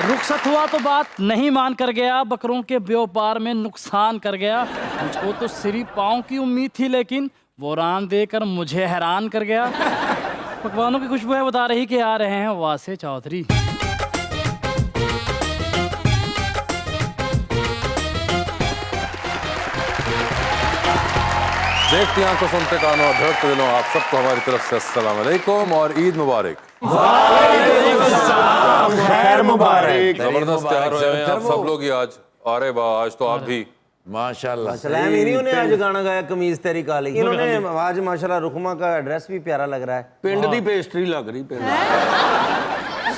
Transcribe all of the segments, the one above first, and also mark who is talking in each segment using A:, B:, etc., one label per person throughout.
A: रुखसत हुआ तो बात नहीं मान कर गया, बकरों के व्यापार में नुकसान कर गया। मुझको तो सिरी पाँव की उम्मीद थी, लेकिन वो रान देकर मुझे हैरान कर गया। पकवानों की खुशबू है बता रही कि आ रहे हैं वासे चौधरी।
B: देखती आंखों सुनते कानों और धड़कते दिलों, आप सबको हमारी तरफ से अस्सलाम वालेकुम और ईद मुबारक।
C: खैर मुबारक।
B: जबरदस्त तैयार हुए हैं आप सब लोग ही आज। अरे वाह, आज तो आप भी
C: माशाल्लाह।
D: सलाम इन्हीं ने आज गाना गाया कमीज तेरी काली। इन्होंने आज माशाल्लाह रुकमा का एड्रेस भी प्यारा लग रहा है।
C: पिंड दी पेस्ट्री लग रही पिंड।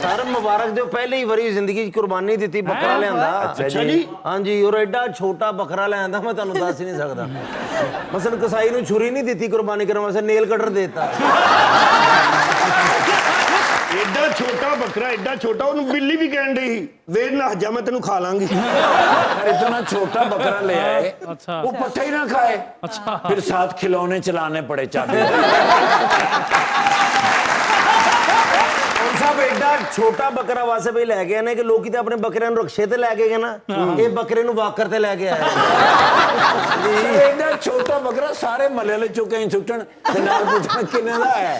D: सर मुबारक जो पहले ही वरी जिंदगी च कुर्बानी दी बकरा लियांदा।
C: अच्छा जी।
D: हाँ जी, और एडा छोटा बकरा लियांदा मैं तुहानू दस ही नहीं सकदा। मसलन कसाई नू छुरी नहीं दी कुर्बानी करने वास्ते, नेल कटर देता।
C: एडा छोटा बकरा, एडा छोटा, उन्हें बिल्ली भी कहन रही वेर ना जा मैं तेनू खा लांगी।
E: इतना छोटा बकरा ले आए,
A: अच्छा।
E: वो पट्टे ही ना खाए।
A: अच्छा।
E: फिर साथ खिलौने चलाने पड़े चाबी।
D: साहब एडा छोटा बकरा वास्ते भाई लै गए ने कि लोग अपने बकरे रक्शे ते लै गए ना, ये बकरे वाकर ते लै गया।
E: एडा छोटा बकरा सारे मले ले चुके हैं छुट्टन, नाल पुछण किने दा है।